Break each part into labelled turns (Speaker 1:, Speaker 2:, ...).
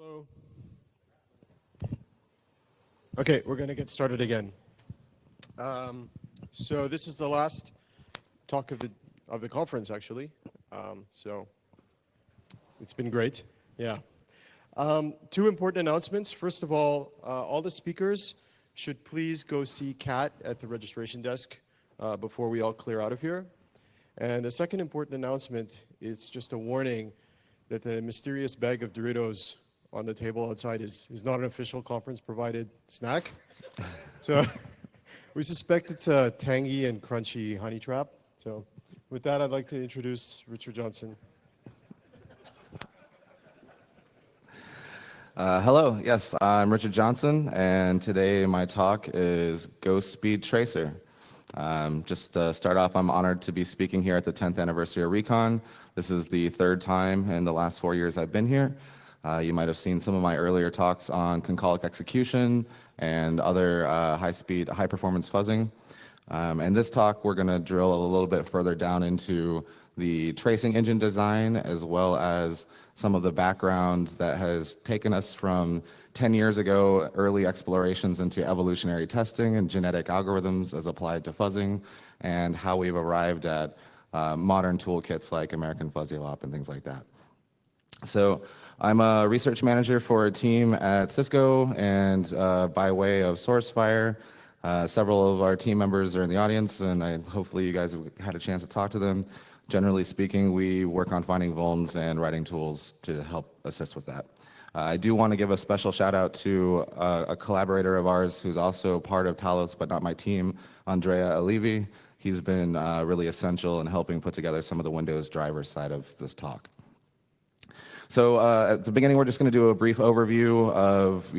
Speaker 1: Hello. Okay, we're going to get started again. So this is the last talk of the conference, actually. So it's been great. Yeah. Two important announcements. First of all the speakers should please go see Kat at the registration desk before we all clear out of here. And the second important announcement is just a warning that the mysterious bag of Doritos on the table outside is not an official conference-provided snack. So we suspect it's a tangy and crunchy honey trap. So with that, I'd like to introduce Richard Johnson.
Speaker 2: Hello, yes, I'm Richard Johnson, and today my talk is Ghost Speed Tracer. Just to start off, I'm honored to be speaking here at the 10th anniversary of REcon. This is the third time in the last 4 years I've been here. You might have seen some of my earlier talks on concolic execution and other high-speed, high-performance fuzzing. And this talk, we're going to drill a little bit further down into the tracing engine design, as well as some of the background that has taken us from 10 years ago, early explorations into evolutionary testing and genetic algorithms as applied to fuzzing, and how we've arrived at modern toolkits like American Fuzzy Lop and things like that. So I'm a research manager for a team at Cisco, and by way of SourceFire, several of our team members are in the audience, and hopefully you guys have had a chance to talk to them. Generally speaking, we work on finding vulns and writing tools to help assist with that. I do want to give a special shout out to a collaborator of ours who's also part of Talos, but not my team, Andrea Alivi. He's been really essential in helping put together some of the Windows driver side of this talk. So at the beginning, we're just going to do a brief overview of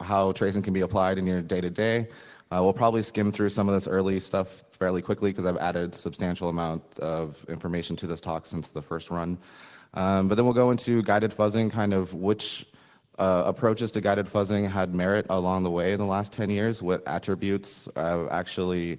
Speaker 2: how tracing can be applied in your day-to-day. We'll probably skim through some of this early stuff fairly quickly because I've added a substantial amount of information to this talk since the first run. But then we'll go into guided fuzzing, kind of which approaches to guided fuzzing had merit along the way in the last 10 years, what attributes have actually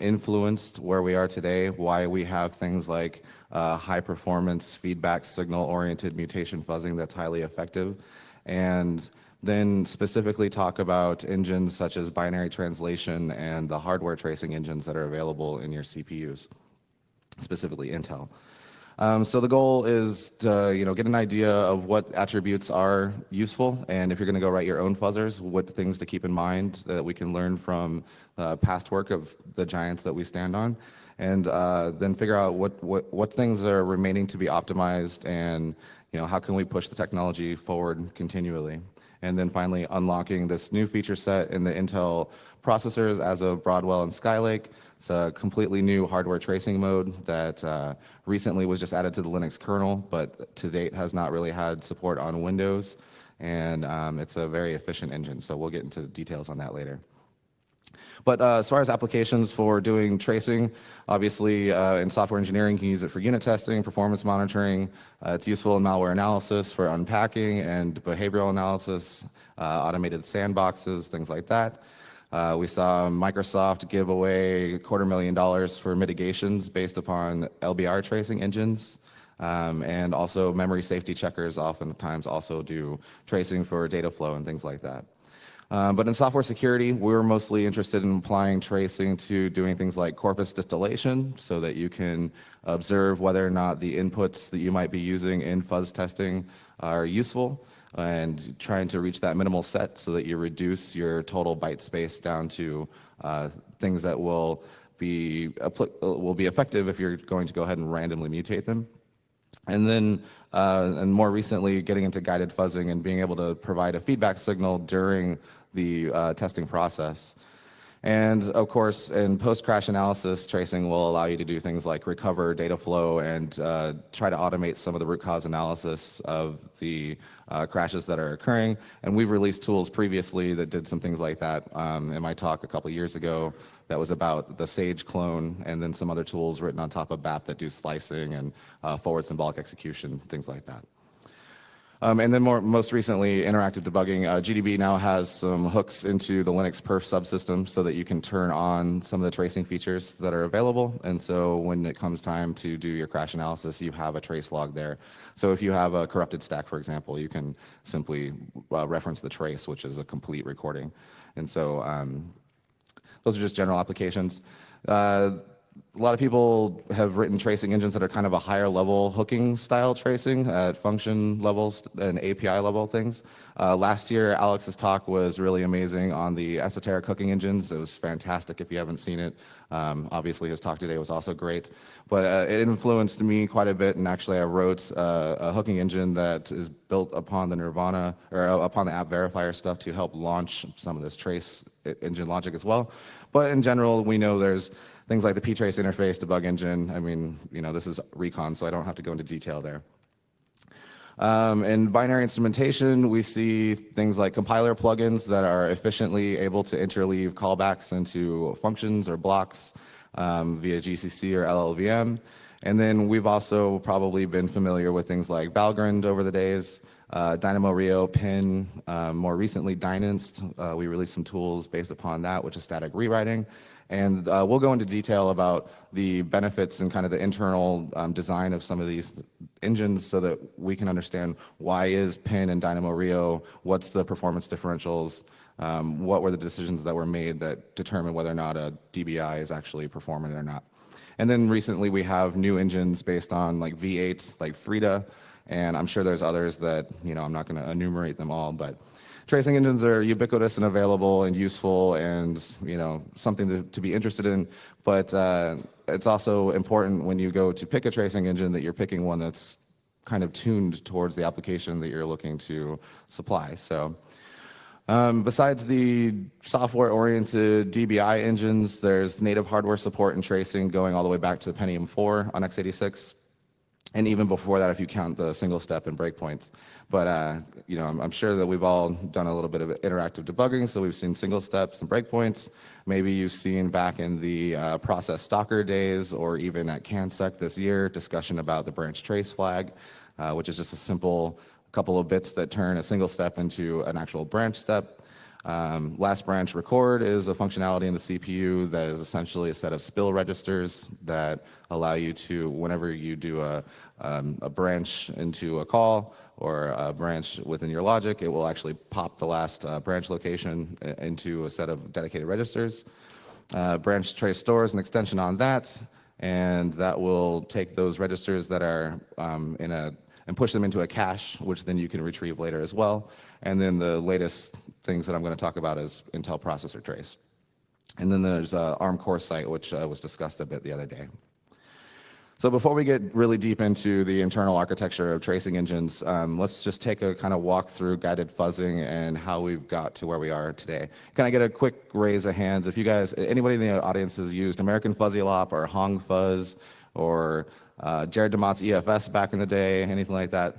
Speaker 2: influenced where we are today, why we have things like high performance feedback signal oriented mutation fuzzing that's highly effective, and then specifically talk about engines such as binary translation and the hardware tracing engines that are available in your CPUs, specifically Intel. So the goal is to get an idea of what attributes are useful, and if you're going to go write your own fuzzers, what things to keep in mind that we can learn from past work of the giants that we stand on, and then figure out what things are remaining to be optimized, and how can we push the technology forward continually. And then finally unlocking this new feature set in the Intel processors as of Broadwell and Skylake. It's a completely new hardware tracing mode that recently was just added to the Linux kernel, but to date has not really had support on Windows. And it's a very efficient engine, so we'll get into details on that later. But as far as applications for doing tracing, obviously in software engineering, you can use it for unit testing, performance monitoring. It's useful in malware analysis for unpacking and behavioral analysis, automated sandboxes, things like that. We saw Microsoft give away $250,000 for mitigations based upon LBR tracing engines. And also memory safety checkers oftentimes also do tracing for data flow and things like that. But in software security, we're mostly interested in applying tracing to doing things like corpus distillation so that you can observe whether or not the inputs that you might be using in fuzz testing are useful, and trying to reach that minimal set so that you reduce your total byte space down to things that will be effective if you're going to go ahead and randomly mutate them. And then, and more recently, getting into guided fuzzing and being able to provide a feedback signal during the testing process. And of course, in post-crash analysis, tracing will allow you to do things like recover data flow and try to automate some of the root cause analysis of the crashes that are occurring. And we've released tools previously that did some things like that. In my talk a couple years ago, that was about the Sage clone, and then some other tools written on top of BAP that do slicing and forward symbolic execution, things like that. And then most recently, interactive debugging. GDB now has some hooks into the Linux perf subsystem so that you can turn on some of the tracing features that are available. And so when it comes time to do your crash analysis, you have a trace log there. So if you have a corrupted stack, for example, you can simply reference the trace, which is a complete recording. And so those are just general applications. A lot of people have written tracing engines that are kind of a higher level hooking style tracing at function levels and API level things. Last year, Alex's talk was really amazing on the esoteric hooking engines. It was fantastic if you haven't seen it. Obviously, his talk today was also great. But it influenced me quite a bit, and actually I wrote a hooking engine that is built upon the Nirvana, or upon the app verifier stuff to help launch some of this trace engine logic as well. But in general, we know there's things like the ptrace interface, debug engine. I mean, this is REcon, so I don't have to go into detail there. In binary instrumentation, we see things like compiler plugins that are efficiently able to interleave callbacks into functions or blocks via GCC or LLVM. And then we've also probably been familiar with things like Valgrind over the days, Dynamo Rio, Pin, more recently Dynast. We released some tools based upon that, which is static rewriting. And we'll go into detail about the benefits and kind of the internal design of some of these engines so that we can understand why is Pin and Dynamo Rio, what's the performance differentials, what were the decisions that were made that determine whether or not a DBI is actually performant or not. And then recently we have new engines based on like V8, like Frida, and I'm sure there's others that, I'm not going to enumerate them all, but tracing engines are ubiquitous and available and useful and something to be interested in, but it's also important when you go to pick a tracing engine that you're picking one that's kind of tuned towards the application that you're looking to supply. So besides the software-oriented DBI engines, there's native hardware support and tracing going all the way back to Pentium 4 on x86. And even before that, if you count the single step and breakpoints. But I'm sure that we've all done a little bit of interactive debugging, so we've seen single steps and breakpoints. Maybe you've seen back in the process stalker days, or even at CanSec this year, discussion about the branch trace flag, which is just a simple couple of bits that turn a single step into an actual branch step. Last branch record is a functionality in the CPU that is essentially a set of spill registers that allow you to, whenever you do a branch into a call or a branch within your logic, it will actually pop the last branch location into a set of dedicated registers. Branch trace store is an extension on that, and that will take those registers that are and push them into a cache, which then you can retrieve later as well. And then the latest things that I'm going to talk about is Intel processor trace. And then there's ARM core site, which was discussed a bit the other day. So before we get really deep into the internal architecture of tracing engines, let's just take a kind of walk through guided fuzzing and how we've got to where we are today. Can I get a quick raise of hands if you guys, anybody in the audience has used American Fuzzy Lop or Hong Fuzz or Jared DeMott's EFS back in the day, anything like that?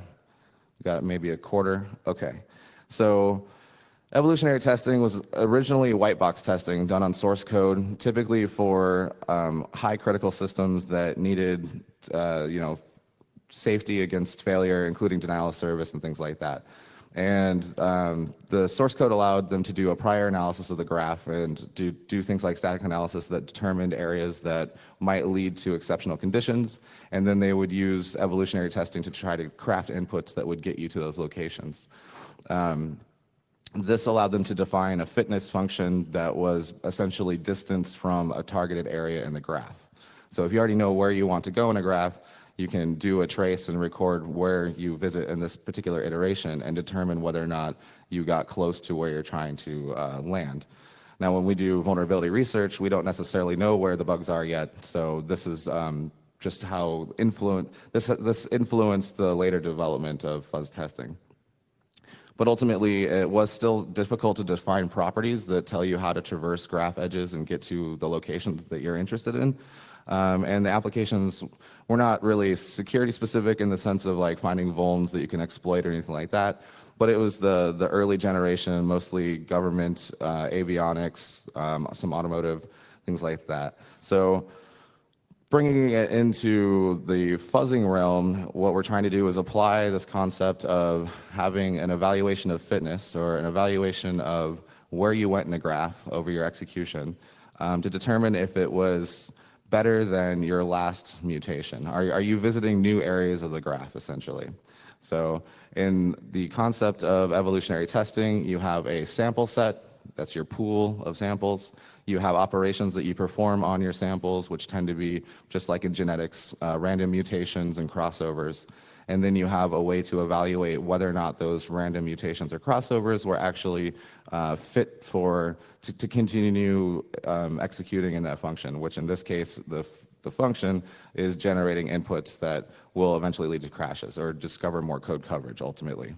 Speaker 2: Got maybe a quarter? Okay. So evolutionary testing was originally white box testing done on source code, typically for high critical systems that needed safety against failure, including denial of service and things like that. And the source code allowed them to do a prior analysis of the graph and do things like static analysis that determined areas that might lead to exceptional conditions. And then they would use evolutionary testing to try to craft inputs that would get you to those locations. This allowed them to define a fitness function that was essentially distance from a targeted area in the graph. So if you already know where you want to go in a graph, you can do a trace and record where you visit in this particular iteration and determine whether or not you got close to where you're trying to land. Now, when we do vulnerability research, we don't necessarily know where the bugs are yet. So this is just how this influenced the later development of fuzz testing. But ultimately, it was still difficult to define properties that tell you how to traverse graph edges and get to the locations that you're interested in. And the applications were not really security specific in the sense of like finding vulns that you can exploit or anything like that. But it was the early generation, mostly government, avionics, some automotive, things like that. So Bringing it into the fuzzing realm, what we're trying to do is apply this concept of having an evaluation of fitness, or an evaluation of where you went in a graph over your execution, to determine if it was better than your last mutation. Are you visiting new areas of the graph, essentially? So in the concept of evolutionary testing, you have a sample set, that's your pool of samples. You have operations that you perform on your samples, which tend to be, just like in genetics, random mutations and crossovers. And then you have a way to evaluate whether or not those random mutations or crossovers were actually fit to continue executing in that function, which in this case, the function is generating inputs that will eventually lead to crashes or discover more code coverage ultimately.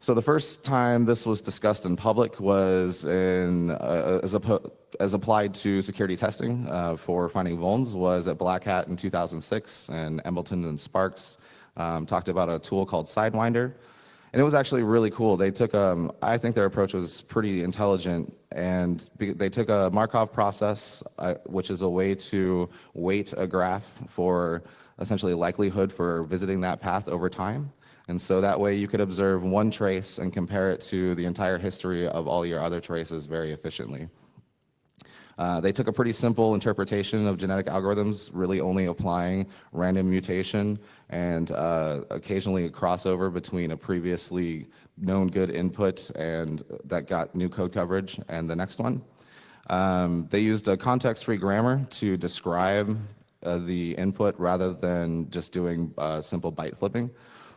Speaker 2: So the first time this was discussed in public was as applied to security testing for finding vulns was at Black Hat in 2006, and Embleton and Sparks talked about a tool called Sidewinder. And it was actually really cool. They took, I think their approach was pretty intelligent, and they took a Markov process, which is a way to weight a graph for essentially likelihood for visiting that path over time. And so that way you could observe one trace and compare it to the entire history of all your other traces very efficiently. They took a pretty simple interpretation of genetic algorithms, really only applying random mutation and occasionally a crossover between a previously known good input and that got new code coverage and the next one. They used a context-free grammar to describe the input rather than just doing simple byte flipping.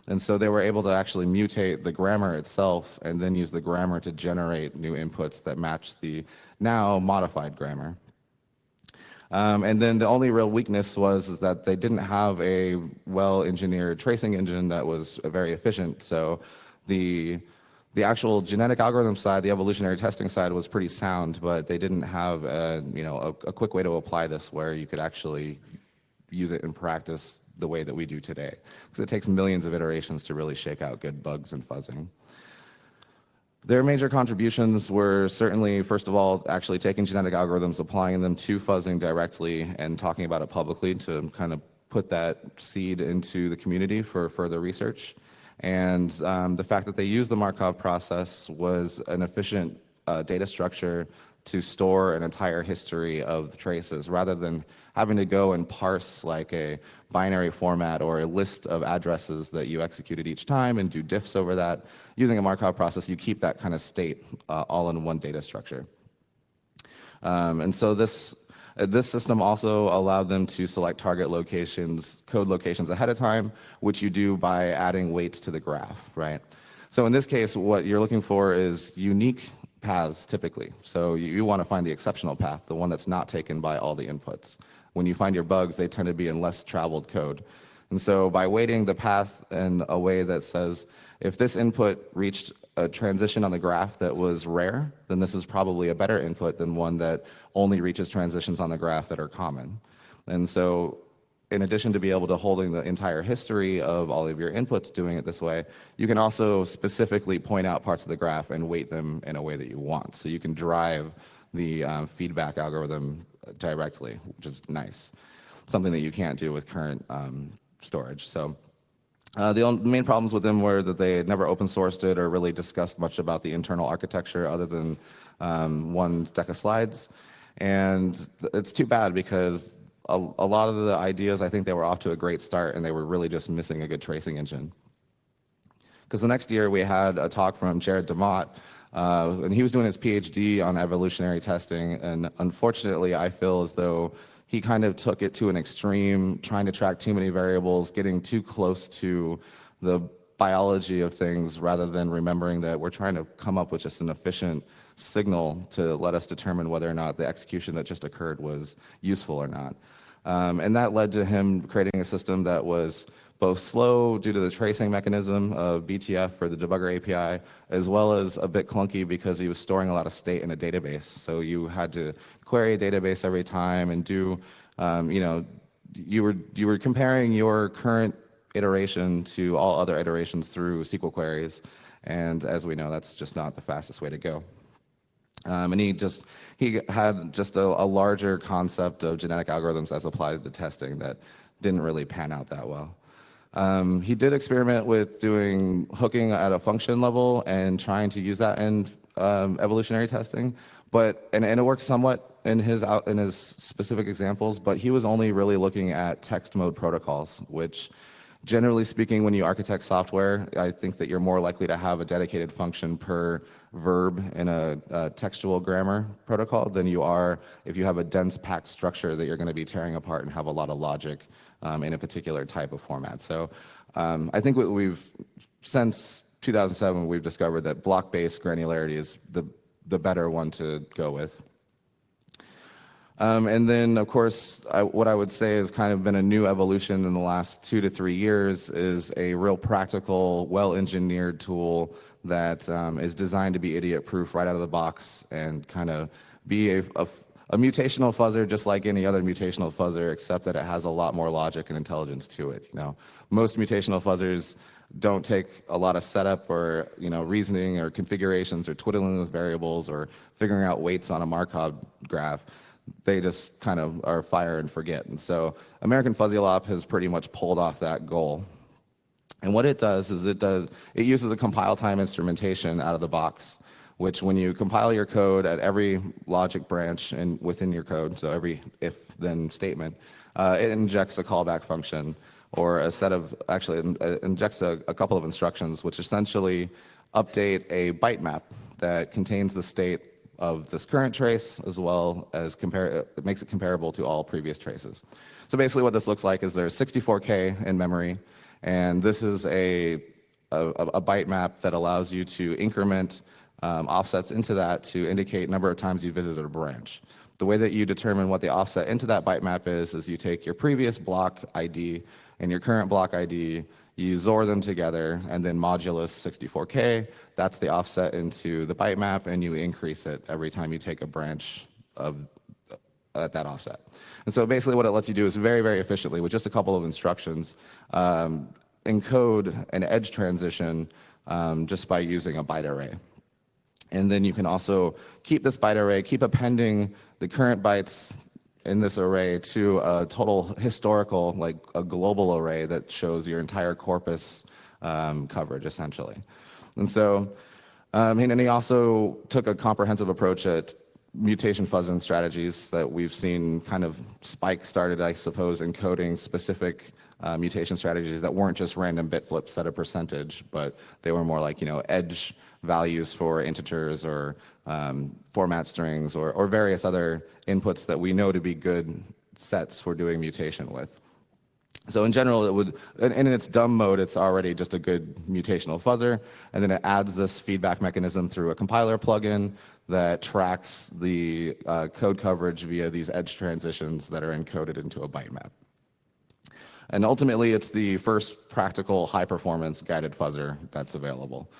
Speaker 2: And so they were able to actually mutate the grammar itself and then use the grammar to generate new inputs that match the now modified grammar. And then the only real weakness is that they didn't have a well-engineered tracing engine that was very efficient. So the actual genetic algorithm side, the evolutionary testing side, was pretty sound, but they didn't have a quick way to apply this where you could actually use it in practice the way that we do today, because it takes millions of iterations to really shake out good bugs and fuzzing. Their major contributions were certainly, first of all, actually taking genetic algorithms, applying them to fuzzing directly, and talking about it publicly to kind of put that seed into the community for further research. And the fact that they used the Markov process was an efficient data structure to store an entire history of traces, rather than having to go and parse like a binary format or a list of addresses that you executed each time and do diffs over that. Using a Markov process, you keep that kind of state all in one data structure. And so this system also allowed them to select target locations, code locations ahead of time, which you do by adding weights to the graph, right? So in this case, what you're looking for is unique paths typically. So you want to find the exceptional path, the one that's not taken by all the inputs. When you find your bugs, they tend to be in less traveled code. And so by weighting the path in a way that says, if this input reached a transition on the graph that was rare, then this is probably a better input than one that only reaches transitions on the graph that are common. And so in addition to be able to holding the entire history of all of your inputs doing it this way, you can also specifically point out parts of the graph and weight them in a way that you want. So you can drive the feedback algorithm directly, which is nice. Something that you can't do with current storage. So the main problems with them were that they had never open sourced it or really discussed much about the internal architecture other than one deck of slides. And it's too bad because a lot of the ideas, I think they were off to a great start and they were really just missing a good tracing engine. Because the next year we had a talk from Jared DeMott, and he was doing his PhD on evolutionary testing, and unfortunately I feel as though he kind of took it to an extreme, trying to track too many variables, getting too close to the biology of things rather than remembering that we're trying to come up with just an efficient signal to let us determine whether or not the execution that just occurred was useful or not. And that led to him creating a system that was both slow due to the tracing mechanism of BTF for the debugger API, as well as a bit clunky because he was storing a lot of state in a database. So you had to query a database every time and do, you were comparing your current iteration to all other iterations through SQL queries. And as we know, that's just not the fastest way to go. And he had just a larger concept of genetic algorithms as applied to testing that didn't really pan out that well. He did experiment with doing hooking at a function level and trying to use that in evolutionary testing, and it worked somewhat in his specific examples, but he was only really looking at text mode protocols, which generally speaking, when you architect software, I think that you're more likely to have a dedicated function per verb in a textual grammar protocol than you are if you have a dense packed structure that you're going to be tearing apart and have a lot of logic in a particular type of format. So I think since 2007, we've discovered that block-based granularity is the better one to go with. And then, of course, what I would say has kind of been a new evolution in the last 2 to 3 years is a real practical, well-engineered tool that is designed to be idiot-proof right out of the box and kind of be a mutational fuzzer just like any other mutational fuzzer, except that it has a lot more logic and intelligence to it. Most mutational fuzzers don't take a lot of setup or reasoning or configurations or twiddling with variables or figuring out weights on a Markov graph. They just kind of are fire and forget. And so American Fuzzy Lop has pretty much pulled off that goal. And what it does is it uses a compile time instrumentation out of the box, which when you compile your code at every logic branch and within your code, so every if-then statement, it injects a callback function or it injects a couple of instructions, which essentially update a byte map that contains the state of this current trace, as well as it makes it comparable to all previous traces. So basically what this looks like is there's 64K in memory, and this is a byte map that allows you to increment offsets into that to indicate number of times you visited a branch. The way that you determine what the offset into that byte map is you take your previous block ID and your current block ID, you XOR them together, and then modulus 64K, that's the offset into the byte map, and you increase it every time you take a branch at that offset. And so basically what it lets you do is very, very efficiently, with just a couple of instructions, encode an edge transition just by using a byte array. And then you can also keep this byte array, keep appending the current bytes in this array to a total historical, like a global array that shows your entire corpus coverage, essentially. And so, and he also took a comprehensive approach at mutation fuzzing strategies that we've seen kind of Spike started, I suppose, encoding specific mutation strategies that weren't just random bit flips at a percentage, but they were more like, edge values for integers or format strings or various other inputs that we know to be good sets for doing mutation with. So in general, in its dumb mode, it's already just a good mutational fuzzer, and then it adds this feedback mechanism through a compiler plugin that tracks the code coverage via these edge transitions that are encoded into a byte map. And ultimately, it's the first practical high-performance guided fuzzer that's available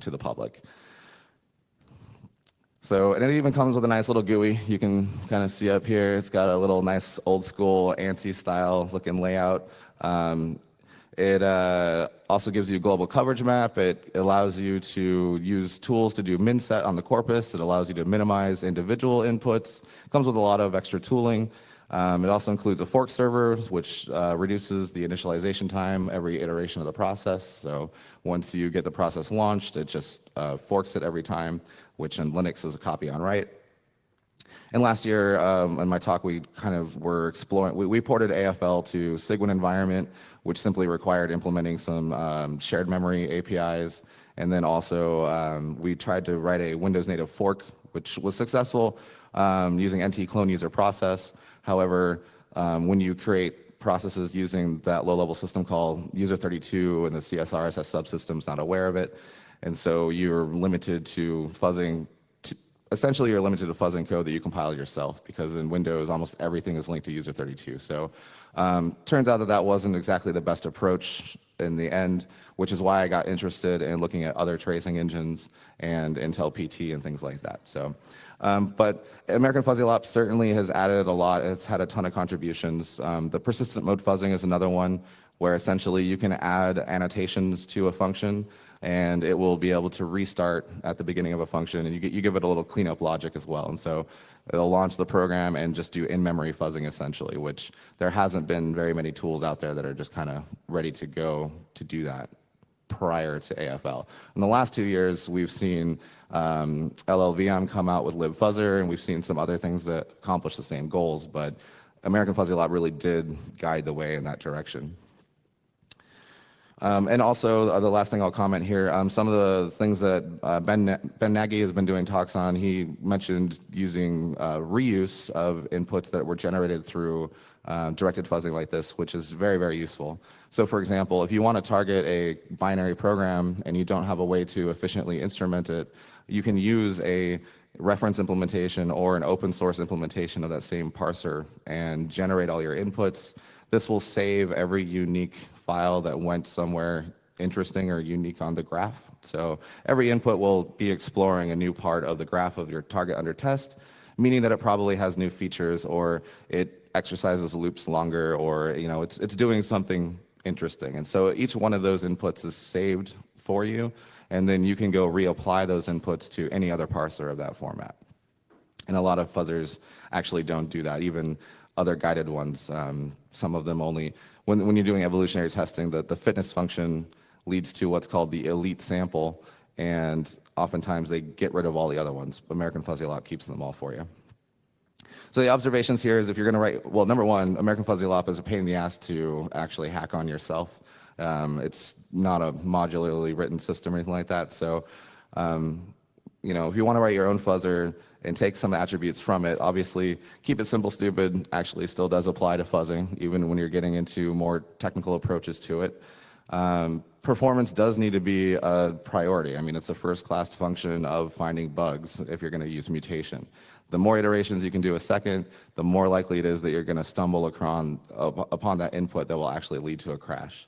Speaker 2: to the public. So, and it even comes with a nice little GUI. You can kind of see up here, it's got a little nice old school ANSI style looking layout. It also gives you a global coverage map. It allows you to use tools to do min set on the corpus. It allows you to minimize individual inputs. It comes with a lot of extra tooling. It also includes a fork server, which reduces the initialization time every iteration of the process. So once you get the process launched, it just forks it every time, which in Linux is a copy on write. And last year, in my talk, we kind of were exploring, we ported AFL to Cygwin environment, which simply required implementing some shared memory APIs. And then also, we tried to write a Windows native fork, which was successful using NT clone user process. However, when you create processes using that low-level system call, user32 and the CSRSS subsystem's not aware of it. And so you're limited to fuzzing, essentially you're limited to fuzzing code that you compile yourself, because in Windows, almost everything is linked to user32. So turns out that that wasn't exactly the best approach in the end, which is why I got interested in looking at other tracing engines and Intel PT and things like that. So But American Fuzzy Lop certainly has added a lot. It's had a ton of contributions. The persistent mode fuzzing is another one where essentially you can add annotations to a function and it will be able to restart at the beginning of a function, and you give it a little cleanup logic as well. And so it'll launch the program and just do in-memory fuzzing essentially, which there hasn't been very many tools out there that are just kind of ready to go to do that prior to AFL. In the last 2 years, we've seen LLVM come out with libfuzzer, and we've seen some other things that accomplish the same goals, but American Fuzzy Lop really did guide the way in that direction. And also, the last thing I'll comment here, some of the things that Ben Nagy has been doing talks on, he mentioned using reuse of inputs that were generated through directed fuzzing like this, which is very, very useful. So for example, if you want to target a binary program and you don't have a way to efficiently instrument it, you can use a reference implementation or an open source implementation of that same parser and generate all your inputs. This will save every unique file that went somewhere interesting or unique on the graph. So every input will be exploring a new part of the graph of your target under test, meaning that it probably has new features, or it exercises loops longer, or it's doing something interesting. And so each one of those inputs is saved for you, and then you can go reapply those inputs to any other parser of that format. And a lot of fuzzers actually don't do that, even other guided ones. Some of them only, when you're doing evolutionary testing, the fitness function leads to what's called the elite sample, and oftentimes they get rid of all the other ones. American Fuzzy Lop keeps them all for you. So the observations here is if you're going to write, well, number one, American Fuzzy Lop is a pain in the ass to actually hack on yourself. It's not a modularly written system or anything like that. So, if you want to write your own fuzzer and take some attributes from it, obviously keep it simple, stupid actually still does apply to fuzzing, even when you're getting into more technical approaches to it. Performance does need to be a priority. I mean, it's a first-class function of finding bugs if you're going to use mutation. The more iterations you can do a second, the more likely it is that you're going to stumble upon that input that will actually lead to a crash.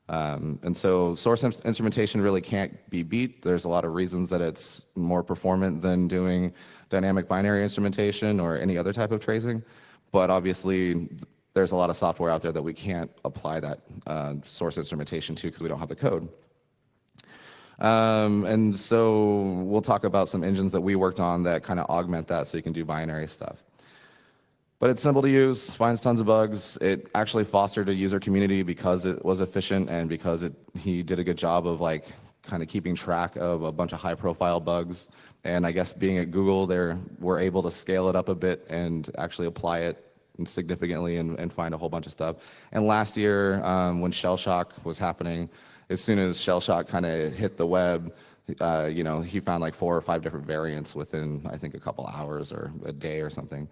Speaker 2: And so source instrumentation really can't be beat. There's a lot of reasons that it's more performant than doing dynamic binary instrumentation or any other type of tracing. But obviously, there's a lot of software out there that we can't apply that source instrumentation to because we don't have the code. And so we'll talk about some engines that we worked on that kind of augment that so you can do binary stuff. But it's simple to use, finds tons of bugs. It actually fostered a user community because it was efficient and because he did a good job of kind of keeping track of a bunch of high-profile bugs. And I guess being at Google, they were able to scale it up a bit and actually apply it significantly and find a whole bunch of stuff. And last year, when shell shock was happening, as soon as shell shock kind of hit the web, he found 4 or 5 different variants within, I think, a couple hours or a day or something.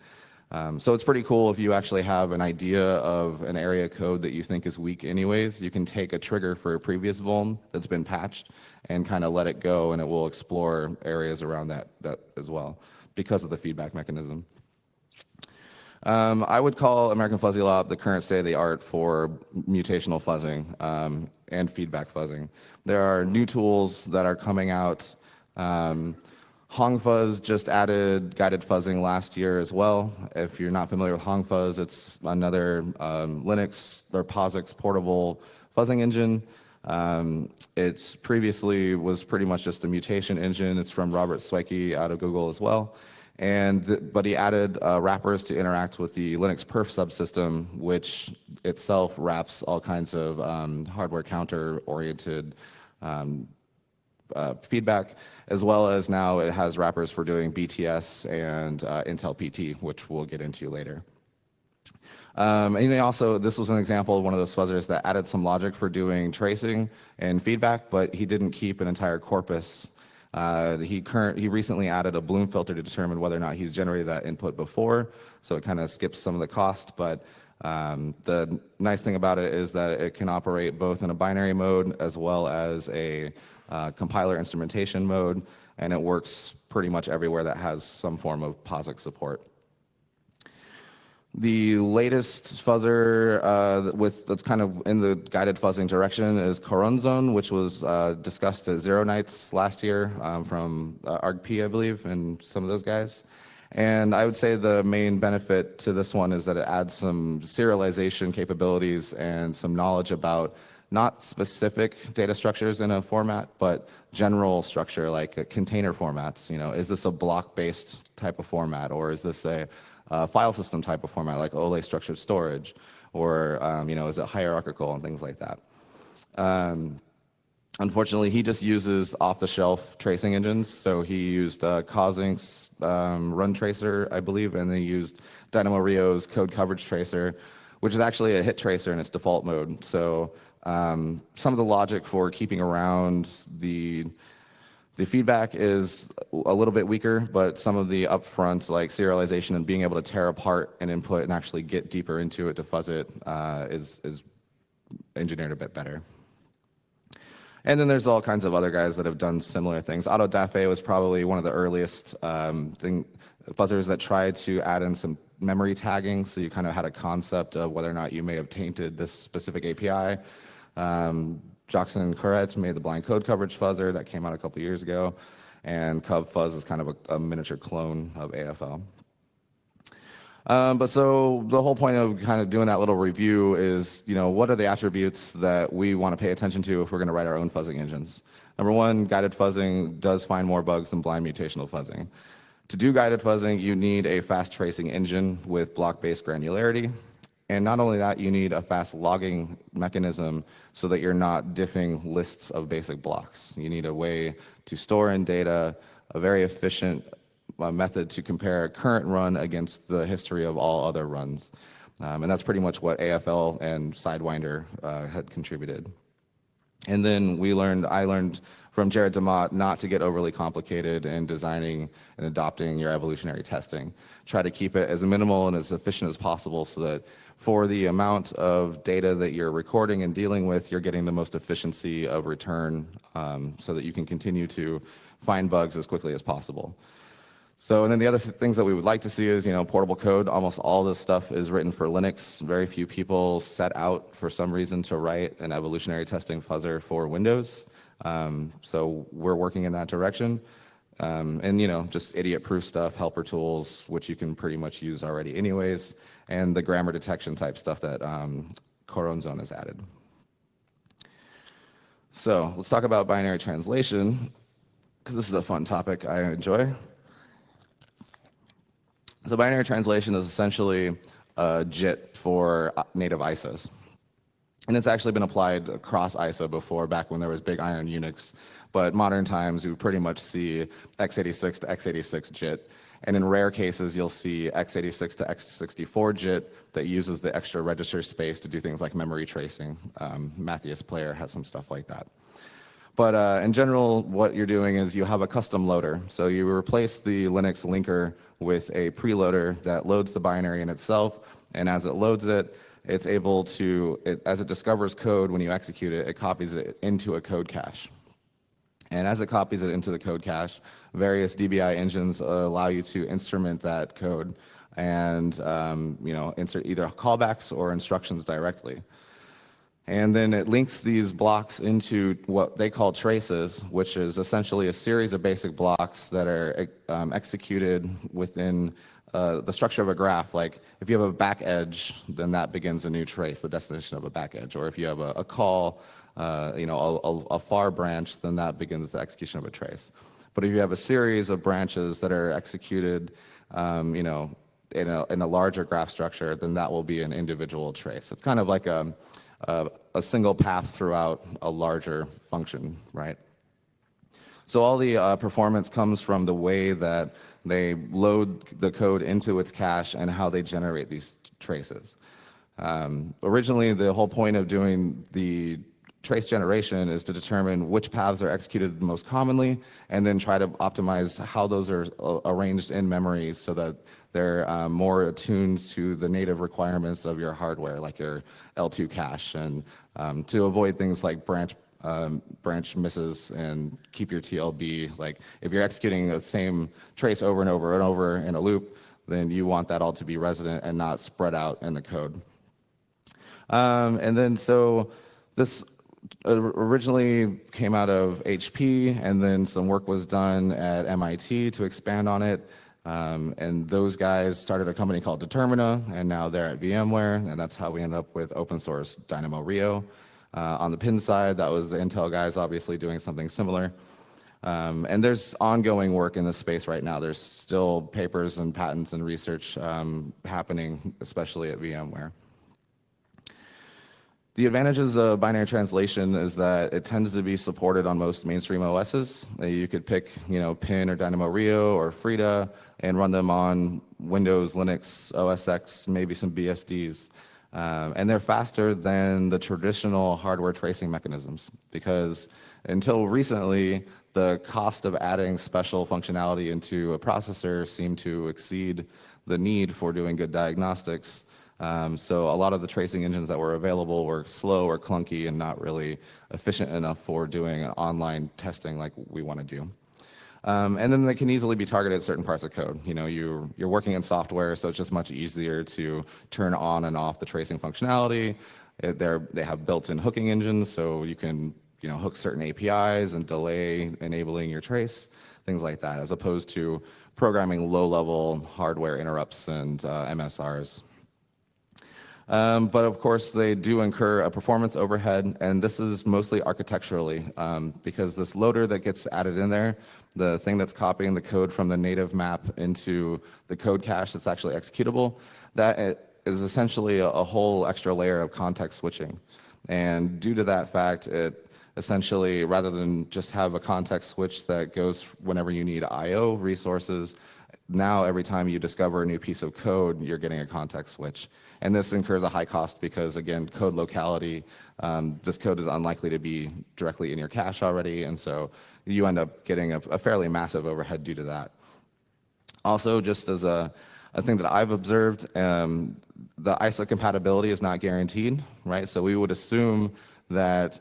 Speaker 2: So it's pretty cool if you actually have an idea of an area of code that you think is weak anyways. You can take a trigger for a previous vuln that's been patched and kind of let it go, and it will explore areas around that as well because of the feedback mechanism. I would call American Fuzzy Lop the current state of the art for mutational fuzzing and feedback fuzzing. There are new tools that are coming out. HongFuzz just added guided fuzzing last year as well. If you're not familiar with HongFuzz, it's another Linux or POSIX portable fuzzing engine. It's previously was pretty much just a mutation engine. It's from Robert Swiecki out of Google as well. But he added wrappers to interact with the Linux perf subsystem, which itself wraps all kinds of hardware counter-oriented feedback, as well as now it has wrappers for doing BTS and Intel PT, which we'll get into later. And also, this was an example of one of those fuzzers that added some logic for doing tracing and feedback, but he didn't keep an entire corpus. He recently added a Bloom filter to determine whether or not he's generated that input before, so it kind of skips some of the cost, but the nice thing about it is that it can operate both in a binary mode as well as a compiler instrumentation mode, and it works pretty much everywhere that has some form of POSIX support. The latest fuzzer that's kind of in the guided fuzzing direction is Coronzone, which was discussed at Zero Nights last year from ArgP, I believe, and some of those guys. And I would say the main benefit to this one is that it adds some serialization capabilities and some knowledge about not specific data structures in a format, but general structure like container formats. You know, is this a block-based type of format, or is this a file system type of format like OLE structured storage, or you know, is it hierarchical and things like that. Unfortunately, he just uses off-the-shelf tracing engines. So he used Cosink's Run Tracer, I believe, and then he used DynamoRio's Code Coverage Tracer, which is actually a hit tracer in its default mode. So some of the logic for keeping around the feedback is a little bit weaker, but some of the upfront, like serialization and being able to tear apart an input and actually get deeper into it to fuzz it is engineered a bit better. And then there's all kinds of other guys that have done similar things. AutoDafe was probably one of the earliest fuzzers that tried to add in some memory tagging, so you kind of had a concept of whether or not you may have tainted this specific API. Jackson Koretz made the blind code coverage fuzzer that came out a couple years ago, and CubFuzz is kind of a miniature clone of AFL. But so the whole point of kind of doing that little review is, you know, what are the attributes that we want to pay attention to if we're going to write our own fuzzing engines? Number one, guided fuzzing does find more bugs than blind mutational fuzzing. To do guided fuzzing, you need a fast tracing engine with block-based granularity. And not only that, you need a fast logging mechanism so that you're not diffing lists of basic blocks. You need a way to store in data, a very efficient method to compare a current run against the history of all other runs. And that's pretty much what AFL and Sidewinder had contributed. And then I learned from Jared DeMott not to get overly complicated in designing and adopting your evolutionary testing. Try to keep it as minimal and as efficient as possible so that for the amount of data that you're recording and dealing with, you're getting the most efficiency of return so that you can continue to find bugs as quickly as possible. So, and then the other things that we would like to see is, you know, portable code. Almost all this stuff is written for Linux. Very few people set out for some reason to write an evolutionary testing fuzzer for Windows. So we're working in that direction. And, you know, just idiot-proof stuff, helper tools, which you can pretty much use already anyways, and the grammar detection type stuff that Coronzone has added. So let's talk about binary translation, because this is a fun topic I enjoy. So binary translation is essentially a JIT for native ISOs. And it's actually been applied across ISO before, back when there was big iron Unix. But modern times, we pretty much see x86 to x86 JIT. And in rare cases, you'll see x86 to x64 JIT that uses the extra register space to do things like memory tracing. Matthias Player has some stuff like that. But in general, what you're doing is you have a custom loader. So you replace the Linux linker with a preloader that loads the binary in itself. And as it loads it, it's able to, as it discovers code, when you execute it, it copies it into a code cache. And as it copies it into the code cache, various DBI engines allow you to instrument that code and you know, insert either callbacks or instructions directly. And then it links these blocks into what they call traces, which is essentially a series of basic blocks that are executed within the structure of a graph. Like if you have a back edge, then that begins a new trace, the destination of a back edge. Or if you have a call, you know, a far branch, then that begins the execution of a trace. But if you have a series of branches that are executed, you know, in a larger graph structure, then that will be an individual trace. It's kind of like a single path throughout a larger function, right? So all the performance comes from the way that they load the code into its cache and how they generate these traces. Originally, the whole point of doing the trace generation is to determine which paths are executed most commonly, and then try to optimize how those are arranged in memory so that they're more attuned to the native requirements of your hardware, like your L2 cache, and to avoid things like branch misses and keep your TLB. Like if you're executing the same trace over and over and over in a loop, then you want that all to be resident and not spread out in the code. And then so this originally came out of HP, and then some work was done at MIT to expand on it. And those guys started a company called Determina, and now they're at VMware, and that's how we ended up with open source Dynamo Rio. On the pin side, that was the Intel guys obviously doing something similar. And there's ongoing work in this space right now. There's still papers and patents and research happening, especially at VMware. The advantages of binary translation is that it tends to be supported on most mainstream OSs. You could pick, Pin or Dynamo Rio or Frida and run them on Windows, Linux, OS X, maybe some BSDs. And they're faster than the traditional hardware tracing mechanisms, because until recently, the cost of adding special functionality into a processor seemed to exceed the need for doing good diagnostics. So a lot of the tracing engines that were available were slow or clunky and not really efficient enough for doing online testing like we want to do. And then they can easily be targeted at certain parts of code. You're working in software, so it's just much easier to turn on and off the tracing functionality. They have built-in hooking engines, so you can hook certain APIs and delay enabling your trace, things like that, as opposed to programming low-level hardware interrupts and MSRs. But of course, they do incur a performance overhead, and this is mostly architecturally, because this loader that gets added in there, the thing that's copying the code from the native map into the code cache that's actually executable, that is essentially a whole extra layer of context switching. And due to that fact, it essentially, rather than just have a context switch that goes whenever you need I/O resources, now every time you discover a new piece of code, you're getting a context switch. And this incurs a high cost because, again, code locality, this code is unlikely to be directly in your cache already, and so you end up getting a fairly massive overhead due to that. Also, just as a thing that I've observed, the ISA compatibility is not guaranteed, right? So we would assume that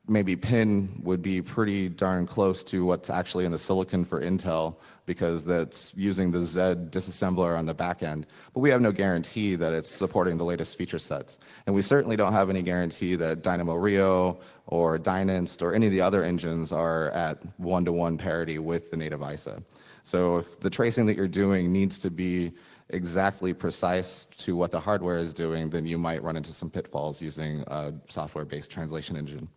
Speaker 2: maybe Pin would be pretty darn close to what's actually in the silicon for Intel, because that's using the Z disassembler on the back end. But we have no guarantee that it's supporting the latest feature sets. And we certainly don't have any guarantee that Dynamo Rio or Dynast or any of the other engines are at one-to-one parity with the native ISA. So if the tracing that you're doing needs to be exactly precise to what the hardware is doing, then you might run into some pitfalls using a software-based translation engine.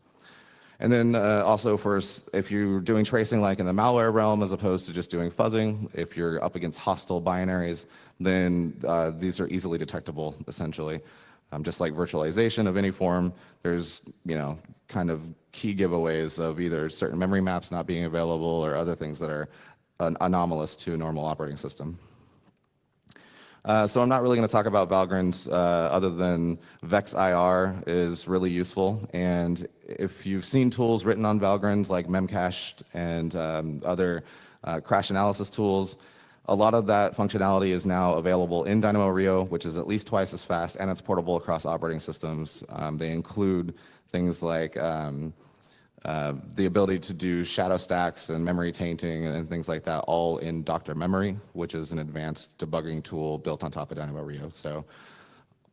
Speaker 2: And then also if you're doing tracing like in the malware realm as opposed to just doing fuzzing, if you're up against hostile binaries, then these are easily detectable, essentially. Just like virtualization of any form, there's kind of key giveaways of either certain memory maps not being available or other things that are anomalous to a normal operating system. So I'm not really going to talk about Valgrind other than VexIR is really useful. And if you've seen tools written on Valgrind like Memcache and other crash analysis tools, a lot of that functionality is now available in Dynamo Rio, which is at least twice as fast, and it's portable across operating systems. They include things like the ability to do shadow stacks and memory tainting and things like that, all in Dr. Memory, which is an advanced debugging tool built on top of Dynamo Rio. So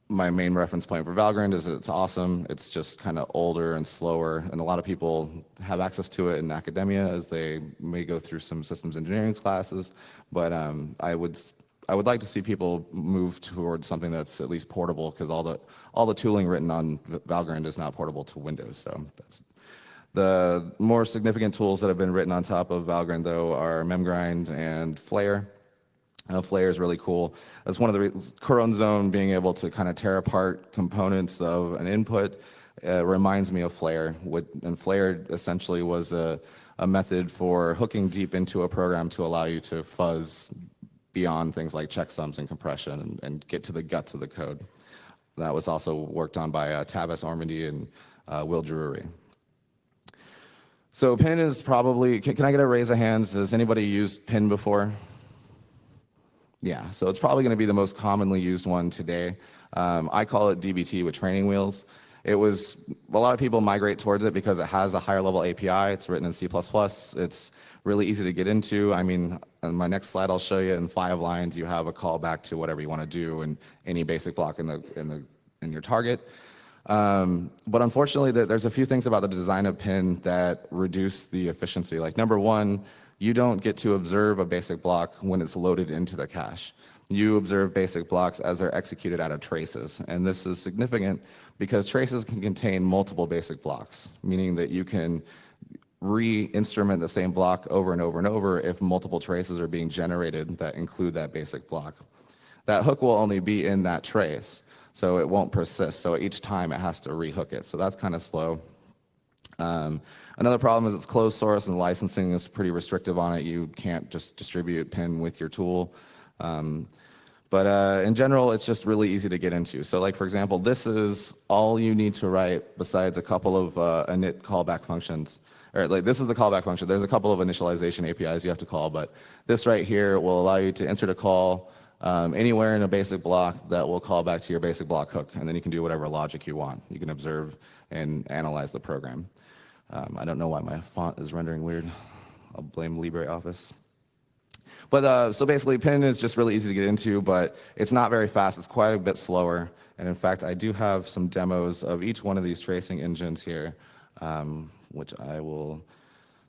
Speaker 2: my main reference point for Valgrind is that it's awesome. It's just kind of older and slower, and a lot of people have access to it in academia as they may go through some systems engineering classes. But I would like to see people move towards something that's at least portable, because all the tooling written on Valgrind is not portable to Windows. So that's the more significant tools that have been written on top of Valgrind, though, are Memgrind and Flare. Flare is really cool. That's one of the reasons. Current Zone, being able to kind of tear apart components of an input, reminds me of Flare. And Flare essentially was a method for hooking deep into a program to allow you to fuzz beyond things like checksums and compression and get to the guts of the code. That was also worked on by Tavis Ormandy and Will Drury. So Pin is probably, can I get a raise of hands? Has anybody used Pin before? Yeah, so it's probably going to be the most commonly used one today. I call it DBT with training wheels. A lot of people migrate towards it because it has a higher level API. It's written in C++. It's really easy to get into. I mean, on my next slide, I'll show you in 5 lines, you have a callback to whatever you want to do in any basic block in your target. But unfortunately, there's a few things about the design of pin that reduce the efficiency. Like number one, you don't get to observe a basic block when it's loaded into the cache. You observe basic blocks as they're executed out of traces. And this is significant because traces can contain multiple basic blocks, meaning that you can re-instrument the same block over and over and over if multiple traces are being generated that include that basic block. That hook will only be in that trace, so it won't persist. So each time it has to rehook it. So that's kind of slow. Another problem is it's closed source and licensing is pretty restrictive on it. You can't just distribute pin with your tool. But in general, it's just really easy to get into. So like, for example, this is all you need to write besides a couple of init callback functions. Or like, this is the callback function. There's a couple of initialization APIs you have to call, but this right here will allow you to insert a call anywhere in a basic block that will call back to your basic block hook, and then you can do whatever logic you want. You can observe and analyze the program. I don't know why my font is rendering weird. I'll blame LibreOffice. But so basically, pin is just really easy to get into, but it's not very fast. It's quite a bit slower. And in fact, I do have some demos of each one of these tracing engines here, which I will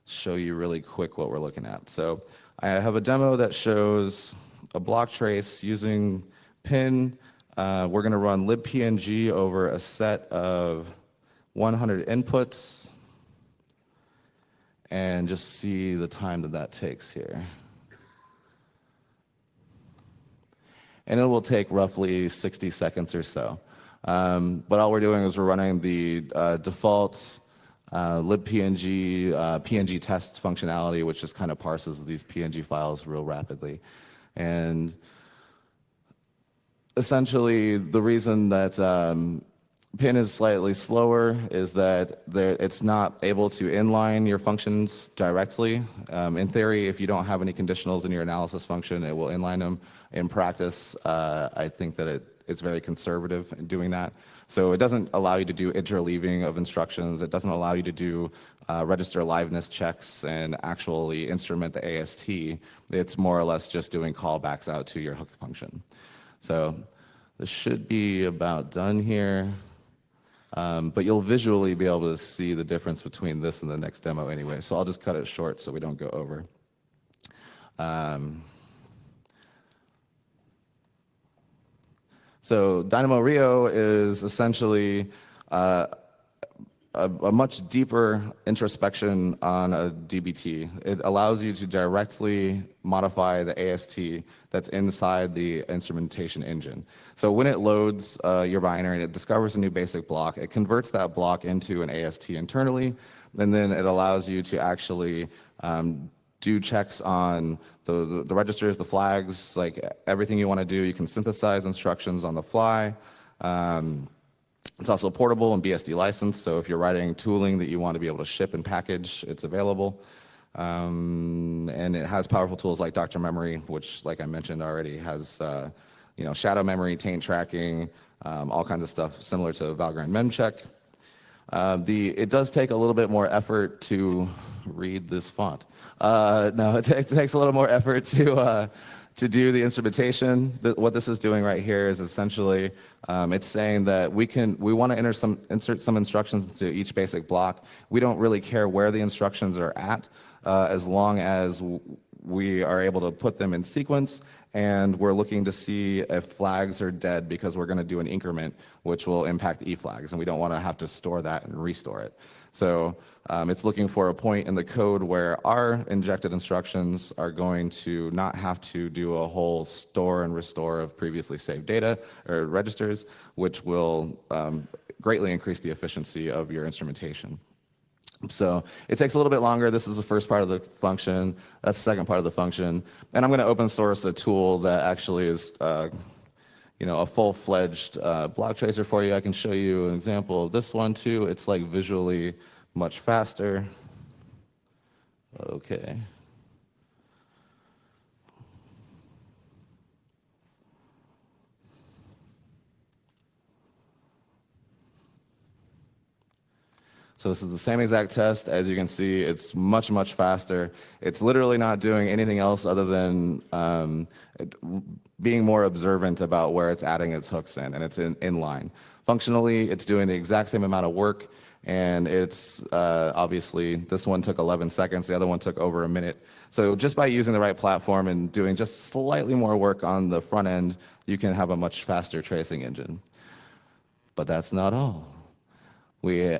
Speaker 2: show you really quick what we're looking at. So I have a demo that shows a block trace using pin. We're going to run libpng over a set of 100 inputs and just see the time that that takes here. And it will take roughly 60 seconds or so. But all we're doing is we're running the default libpng PNG test functionality, which just kind of parses these PNG files real rapidly. And essentially, the reason that pin is slightly slower is that it's not able to inline your functions directly. In theory, if you don't have any conditionals in your analysis function, it will inline them. In practice, I think that it's very conservative in doing that. So it doesn't allow you to do interleaving of instructions. It doesn't allow you to do register liveness checks and actually instrument the AST. It's more or less just doing callbacks out to your hook function. So this should be about done here. But you'll visually be able to see the difference between this and the next demo anyway. So I'll just cut it short so we don't go over. So Dynamo Rio is essentially a much deeper introspection on a DBT. It allows you to directly modify the AST that's inside the instrumentation engine. So when it loads your binary and it discovers a new basic block, it converts that block into an AST internally, and then it allows you to actually do checks on the registers, the flags, like everything you want to do. You can synthesize instructions on the fly. It's also portable and BSD licensed, so if you're writing tooling that you want to be able to ship and package, it's available. And it has powerful tools like Dr. Memory, which, like I mentioned already, has shadow memory, taint tracking, all kinds of stuff similar to Valgrind Memcheck. It does take a little bit more effort to read this font. No, it takes a little more effort to do the instrumentation. What this is doing right here is essentially it's saying that we want to insert some instructions into each basic block. We don't really care where the instructions are at, as long as we are able to put them in sequence, and we're looking to see if flags are dead because we're going to do an increment, which will impact E flags, and we don't want to have to store that and restore it. So it's looking for a point in the code where our injected instructions are going to not have to do a whole store and restore of previously saved data or registers, which will greatly increase the efficiency of your instrumentation. So it takes a little bit longer. This is the first part of the function. That's the second part of the function. And I'm going to open source a tool that actually is a full-fledged block tracer for you. I can show you an example of this one too. It's like visually much faster. Okay. So this is the same exact test. As you can see, it's much, much faster. It's literally not doing anything else other than being more observant about where it's adding its hooks in, and it's in line. Functionally, it's doing the exact same amount of work, and it's obviously, this one took 11 seconds, the other one took over a minute. So just by using the right platform and doing just slightly more work on the front end, you can have a much faster tracing engine. But that's not all. We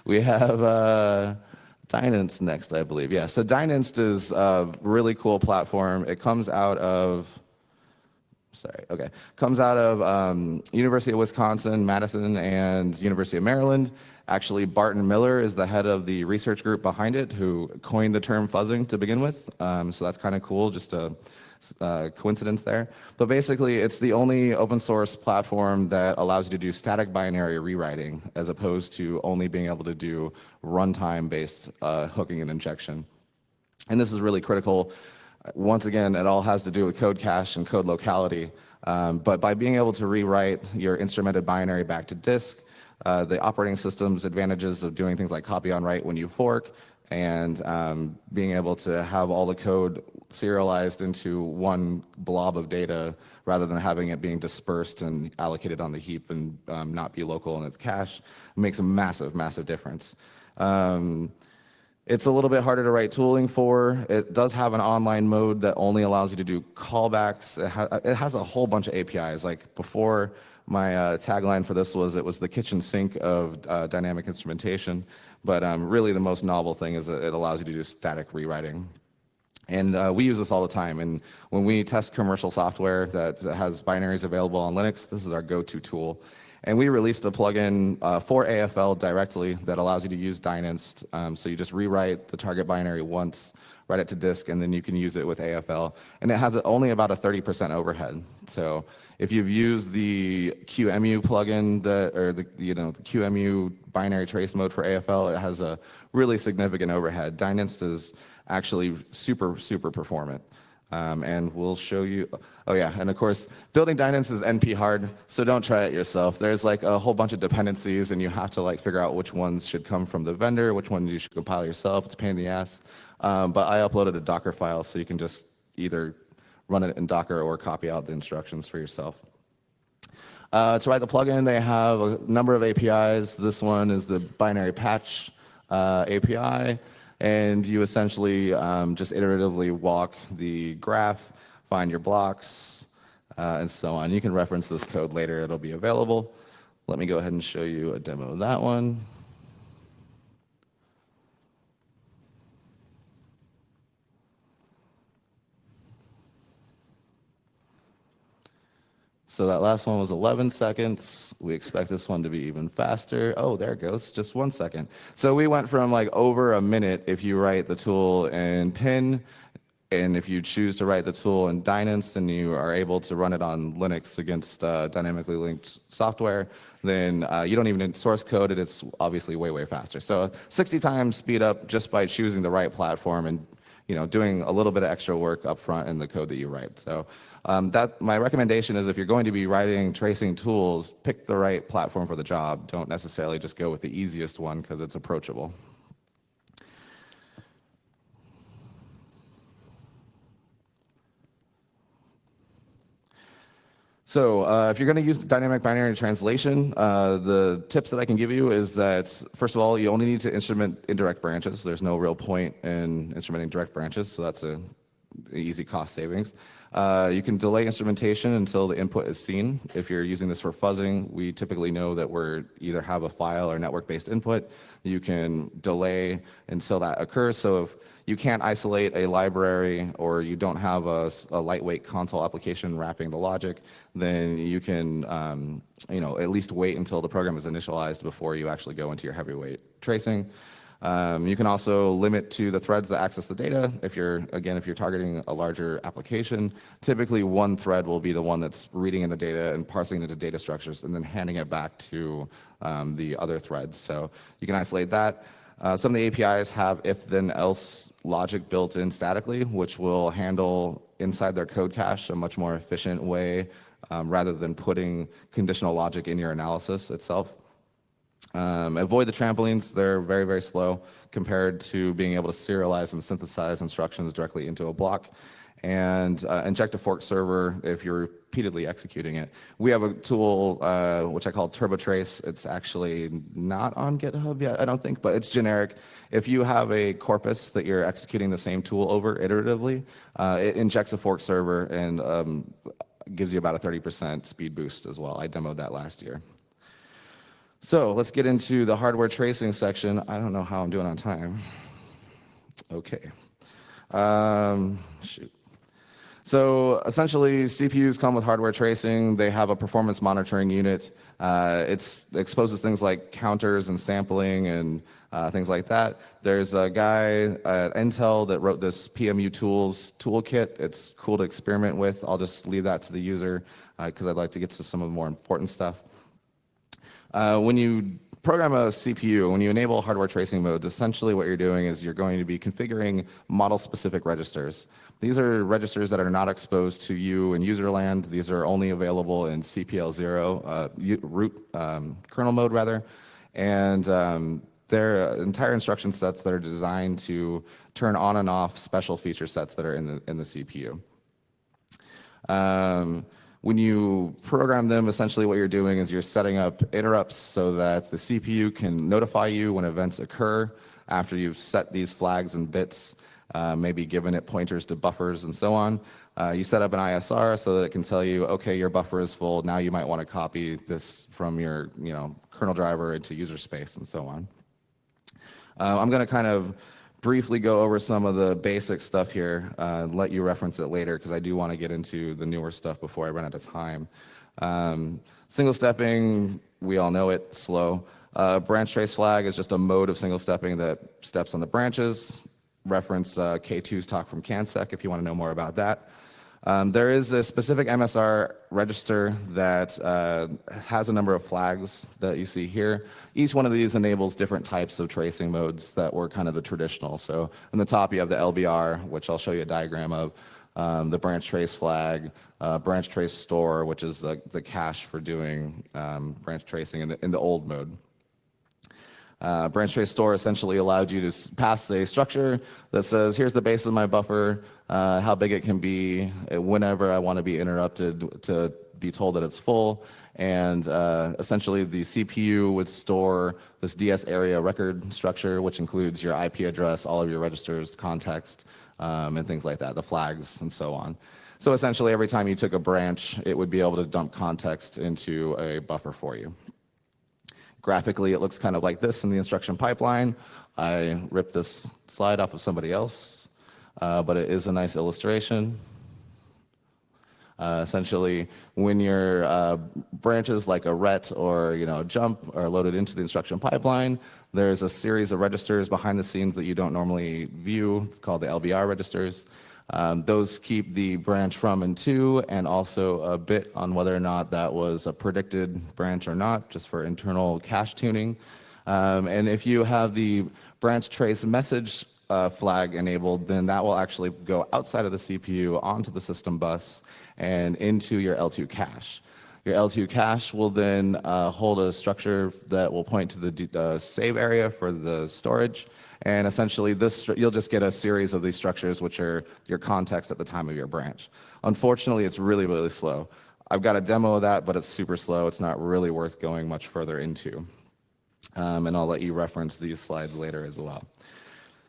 Speaker 2: we have Dynast next, I believe. Yeah, so Dynast is a really cool platform. It comes out of, University of Wisconsin, Madison, and University of Maryland. Actually, Barton Miller is the head of the research group behind it, who coined the term fuzzing to begin with. So that's kind of cool, just a coincidence there. But basically, it's the only open source platform that allows you to do static binary rewriting, as opposed to only being able to do runtime based hooking and injection. And this is really critical. Once again, it all has to do with code cache and code locality. But by being able to rewrite your instrumented binary back to disk, the operating system's advantages of doing things like copy on write when you fork, and being able to have all the code serialized into one blob of data rather than having it being dispersed and allocated on the heap and not be local in its cache makes a massive, massive difference. It's a little bit harder to write tooling for. It does have an online mode that only allows you to do callbacks. It has a whole bunch of APIs. Like before, my tagline for this was, it was the kitchen sink of dynamic instrumentation. But really the most novel thing is that it allows you to do static rewriting. And we use this all the time. And when we test commercial software that has binaries available on Linux, this is our go-to tool. And we released a plugin for AFL directly that allows you to use Dynast. So you just rewrite the target binary once, write it to disk, and then you can use it with AFL. And it has only about a 30% overhead. So if you've used the QEMU plugin, or the QEMU binary trace mode for AFL, it has a really significant overhead. Dynast is actually super, super performant. And we'll show you, oh yeah, and of course, building Dynast is NP hard, so don't try it yourself. There's like a whole bunch of dependencies, and you have to like figure out which ones should come from the vendor, which one you should compile yourself. It's a pain in the ass. But I uploaded a Docker file, so you can just either run it in Docker or copy out the instructions for yourself. To write the plugin, they have a number of APIs. This one is the binary patch API. And you essentially just iteratively walk the graph, find your blocks, and so on. You can reference this code later. It'll be available. Let me go ahead and show you a demo of that one. So that last one was 11 seconds. We expect this one to be even faster. Oh, there it goes, just 1 second. So we went from like over a minute if you write the tool in Pin, and if you choose to write the tool in Dynast and you are able to run it on Linux against dynamically linked software, then you don't even need source code it. It's obviously way, way faster. So 60 times speed up just by choosing the right platform and doing a little bit of extra work up front in the code that you write. So my recommendation is, if you're going to be writing tracing tools, pick the right platform for the job. Don't necessarily just go with the easiest one because it's approachable. So if you're going to use dynamic binary translation, the tips that I can give you is that, first of all, you only need to instrument indirect branches. There's no real point in instrumenting direct branches, so that's an easy cost savings. You can delay instrumentation until the input is seen. If you're using this for fuzzing, we typically know that we're either have a file or network-based input. You can delay until that occurs. So if you can't isolate a library, or you don't have a lightweight console application wrapping the logic, then you can at least wait until the program is initialized before you actually go into your heavyweight tracing. You can also limit to the threads that access the data. If you're targeting a larger application, typically one thread will be the one that's reading in the data and parsing it into data structures and then handing it back to the other threads. So you can isolate that. Some of the APIs have if-then-else logic built in statically, which will handle inside their code cache a much more efficient way, rather than putting conditional logic in your analysis itself. Avoid the trampolines. They're very, very slow compared to being able to serialize and synthesize instructions directly into a block. And inject a fork server if you're repeatedly executing it. We have a tool which I call TurboTrace. It's actually not on GitHub yet, I don't think, but it's generic. If you have a corpus that you're executing the same tool over iteratively, it injects a fork server and gives you about a 30% speed boost as well. I demoed that last year. So let's get into the hardware tracing section. I don't know how I'm doing on time. Okay. Shoot. So essentially, CPUs come with hardware tracing. They have a performance monitoring unit. It exposes things like counters and sampling and things like that. There's a guy at Intel that wrote this PMU tools toolkit. It's cool to experiment with. I'll just leave that to the user because I'd like to get to some of the more important stuff. When you program a CPU, when you enable hardware tracing modes, essentially what you're doing is you're going to be configuring model-specific registers. These are registers that are not exposed to you in user land. These are only available in CPL0, root kernel mode rather, and they're entire instruction sets that are designed to turn on and off special feature sets that are in the CPU. When you program them, essentially what you're doing is you're setting up interrupts so that the CPU can notify you when events occur after you've set these flags and bits, maybe given it pointers to buffers and so on. You set up an ISR so that it can tell you, okay, your buffer is full. Now you might want to copy this from your kernel driver into user space and so on. I'm going to kind of briefly go over some of the basic stuff here, let you reference it later because I do want to get into the newer stuff before I run out of time. Single stepping, we all know it, slow. Branch trace flag is just a mode of single stepping that steps on the branches. Reference K2's talk from CanSec if you want to know more about that. There is a specific MSR register that has a number of flags that you see here. Each one of these enables different types of tracing modes that were kind of the traditional. So on the top you have the LBR, which I'll show you a diagram of, the branch trace flag, branch trace store, which is the cache for doing branch tracing in the old mode. Branch trace store essentially allowed you to pass a structure that says, here's the base of my buffer, how big it can be, whenever I want to be interrupted to be told that it's full. And essentially the CPU would store this DS area record structure, which includes your IP address, all of your registers, context, and things like that, the flags and so on. So essentially every time you took a branch, it would be able to dump context into a buffer for you. Graphically, it looks kind of like this in the instruction pipeline. I ripped this slide off of somebody else, but it is a nice illustration. Essentially, when your branches like a ret or jump are loaded into the instruction pipeline, there's a series of registers behind the scenes that you don't normally view called the LBR registers. Those keep the branch from and to, and also a bit on whether or not that was a predicted branch or not, just for internal cache tuning. And if you have the branch trace message flag enabled, then that will actually go outside of the CPU onto the system bus and into your L2 cache. Your L2 cache will then hold a structure that will point to the save area for the storage. And essentially, you'll just get a series of these structures, which are your context at the time of your branch. Unfortunately, it's really, really slow. I've got a demo of that, but it's super slow. It's not really worth going much further into. And I'll let you reference these slides later as well.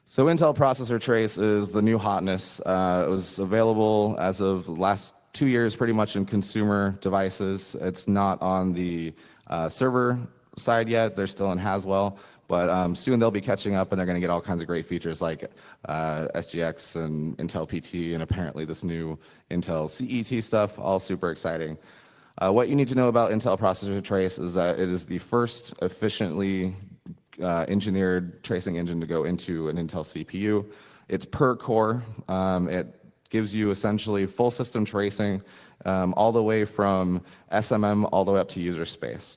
Speaker 2: So Intel Processor Trace is the new hotness. It was available as of last 2 years pretty much in consumer devices. It's not on the server side yet. They're still in Haswell. But soon they'll be catching up, and they're going to get all kinds of great features like SGX and Intel PT, and apparently this new Intel CET stuff, all super exciting. What you need to know about Intel Processor Trace is that it is the first efficiently engineered tracing engine to go into an Intel CPU. It's per core. It gives you essentially full system tracing all the way from SMM all the way up to user space.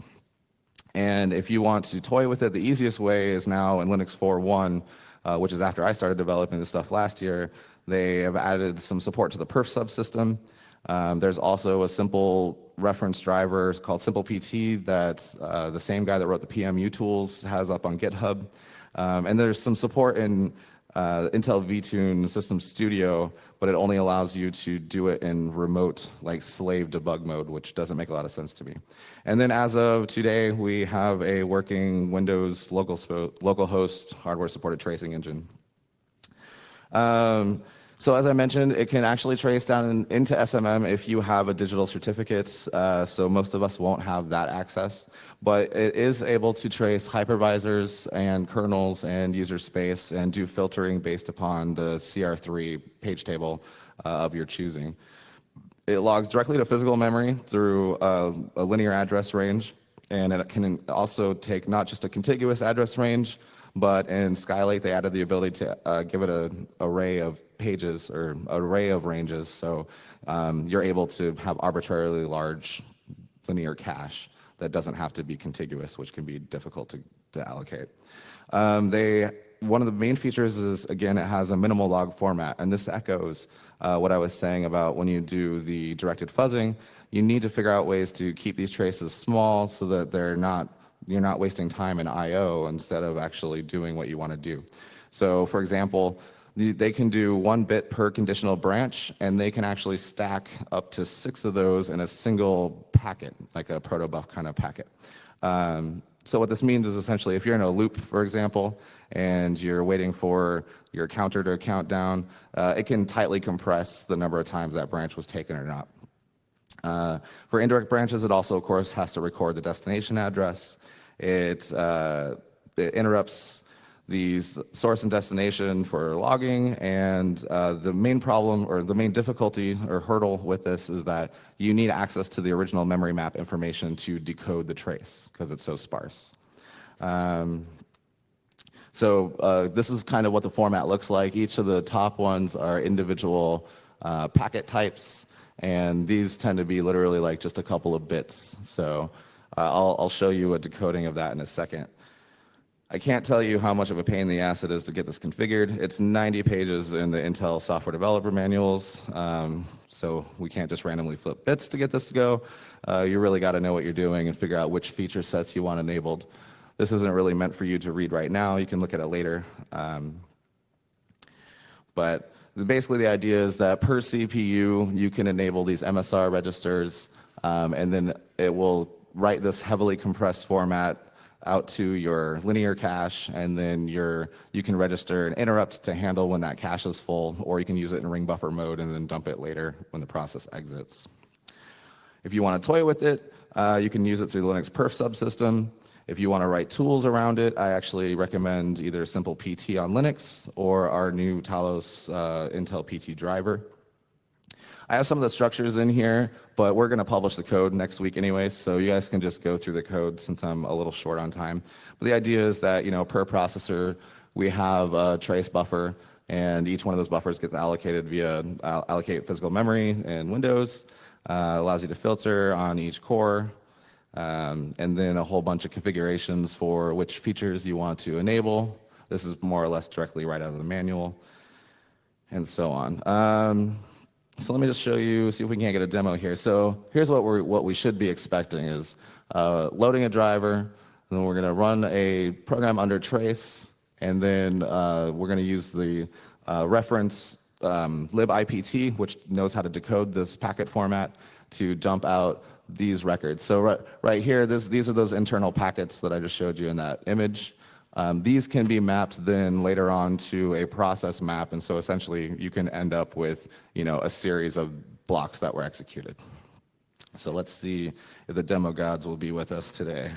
Speaker 2: And if you want to toy with it, the easiest way is now in Linux 4.1, which is after I started developing this stuff last year. They have added some support to the perf subsystem. There's also a simple reference driver called Simple PT that the same guy that wrote the PMU tools has up on GitHub. And there's some support in Intel vTune System Studio, but it only allows you to do it in remote, like slave debug mode, which doesn't make a lot of sense to me. And then as of today, we have a working Windows local host hardware supported tracing engine. So as I mentioned, it can actually trace down into SMM if you have a digital certificate. So most of us won't have that access, but it is able to trace hypervisors and kernels and user space and do filtering based upon the CR3 page table of your choosing. It logs directly to physical memory through a linear address range, and it can also take not just a contiguous address range, but in Skylake they added the ability to give it an array of pages or array of ranges, so you're able to have arbitrarily large linear cache that doesn't have to be contiguous, which can be difficult to allocate. One of the main features is, again, it has a minimal log format, and this echoes what I was saying about when you do the directed fuzzing. You need to figure out ways to keep these traces small so that you're not wasting time in I/O instead of actually doing what you want to do. So, for example, they can do 1 bit per conditional branch, and they can actually stack up to 6 of those in a single packet, like a protobuf kind of packet. So what this means is essentially if you're in a loop, for example, and you're waiting for your counter to count down, it can tightly compress the number of times that branch was taken or not. For indirect branches, it also, of course, has to record the destination address. It interrupts the source and destination for logging, and the main problem or the main difficulty or hurdle with this is that you need access to the original memory map information to decode the trace because it's so sparse. So this is kind of what the format looks like. Each of the top ones are individual packet types, and these tend to be literally like just a couple of bits. So I'll show you a decoding of that in a second. I can't tell you how much of a pain in the ass it is to get this configured. It's 90 pages in the Intel software developer manuals, so we can't just randomly flip bits to get this to go. You really got to know what you're doing and figure out which feature sets you want enabled. This isn't really meant for you to read right now. You can look at it later. But basically the idea is that per CPU, you can enable these MSR registers, and then it will write this heavily compressed format out to your linear cache, and then you can register an interrupt to handle when that cache is full, or you can use it in ring buffer mode and then dump it later when the process exits. If you want to toy with it, you can use it through the Linux perf subsystem. If you want to write tools around it, I actually recommend either Simple PT on Linux or our new Talos Intel PT driver. I have some of the structures in here, but we're going to publish the code next week anyway, so you guys can just go through the code since I'm a little short on time. But the idea is that, per processor, we have a trace buffer, and each one of those buffers gets allocated via allocate physical memory in Windows. Allows you to filter on each core, and then a whole bunch of configurations for which features you want to enable. This is more or less directly right out of the manual, and so on. So let me just show you, see if we can't get a demo here. So here's what we should be expecting is loading a driver, and then we're going to run a program under trace, and then we're going to use the reference libipt, which knows how to decode this packet format to dump out these records. So right here, these are those internal packets that I just showed you in that image. These can be mapped then later on to a process map, and so essentially you can end up with a series of blocks that were executed. So let's see if the demo gods will be with us today.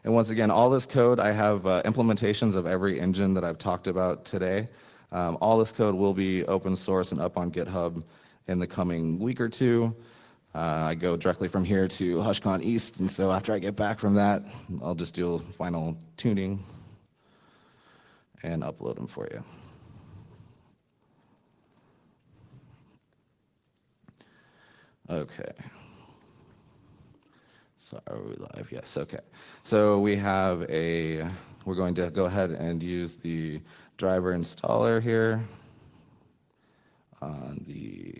Speaker 2: And once again, all this code, I have implementations of every engine that I've talked about today. All this code will be open source and up on GitHub in the coming week or two. I go directly from here to HushCon East, and so after I get back from that, I'll just do a final tuning and upload them for you. So So are we live? Yes, okay. So we have we're going to go ahead and use the driver installer here on the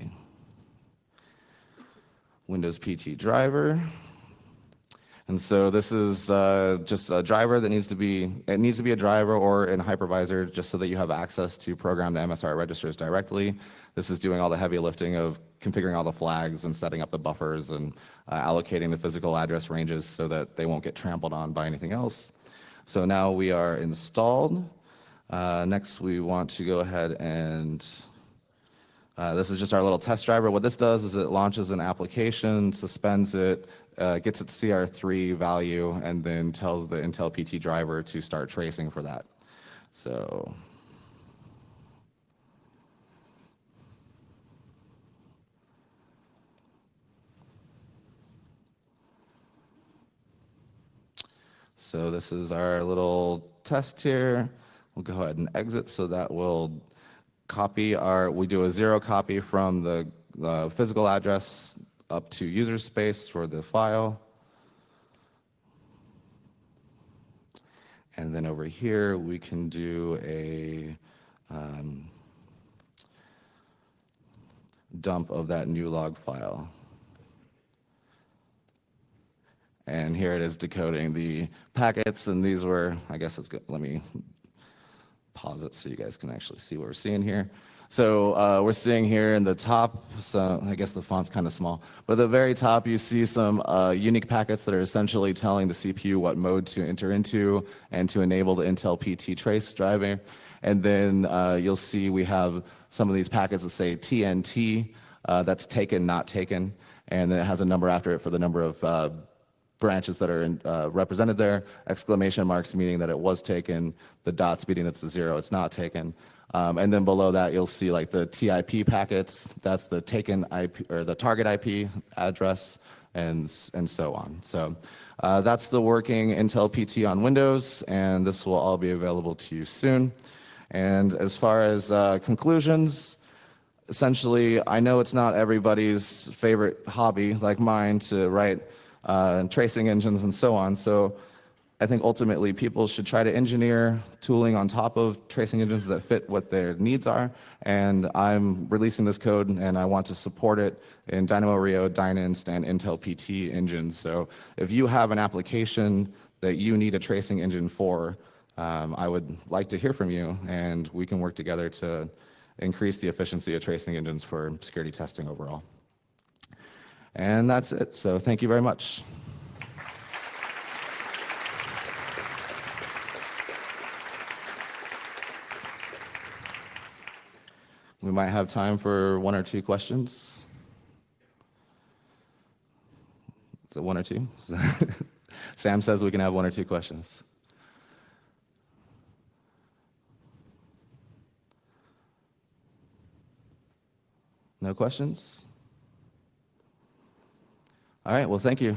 Speaker 2: Windows PT driver. And so this is just a driver that needs to be a driver or in a hypervisor just so that you have access to program the MSR registers directly. This is doing all the heavy lifting of configuring all the flags and setting up the buffers and allocating the physical address ranges so that they won't get trampled on by anything else. So now we are installed. Next we want to go ahead and this is just our little test driver. What this does is it launches an application, suspends it, gets its CR3 value, and then tells the Intel PT driver to start tracing for that. So this is our little test here. We'll go ahead and exit, so that will copy we do a 0 copy from the physical address up to user space for the file. And then over here, we can do a dump of that new log file. And here it is decoding the packets, and these were, I guess it's good. Let me pause it so you guys can actually see what we're seeing here. So we're seeing here in the top, so I guess the font's kind of small, but at the very top you see some unique packets that are essentially telling the CPU what mode to enter into and to enable the Intel PT trace driver. And then you'll see we have some of these packets that say TNT, that's taken, not taken, and then it has a number after it for the number of branches that are represented there, exclamation marks meaning that it was taken, the dots meaning it's a 0, it's not taken. And then below that you'll see like the TIP packets, that's the taken IP or the target IP address, and so on. So that's the working Intel PT on Windows, and this will all be available to you soon. And as far as conclusions, essentially, I know it's not everybody's favorite hobby like mine to write tracing engines and so on. So I think ultimately people should try to engineer tooling on top of tracing engines that fit what their needs are. And I'm releasing this code and I want to support it in Dynamo Rio, Dynast, and Intel PT engines. So if you have an application that you need a tracing engine for, I would like to hear from you, and we can work together to increase the efficiency of tracing engines for security testing overall. And that's it. So thank you very much. We might have time for 1 or 2 questions. Is it 1 or 2? Sam says we can have 1 or 2 questions. No questions? All right, well, thank you.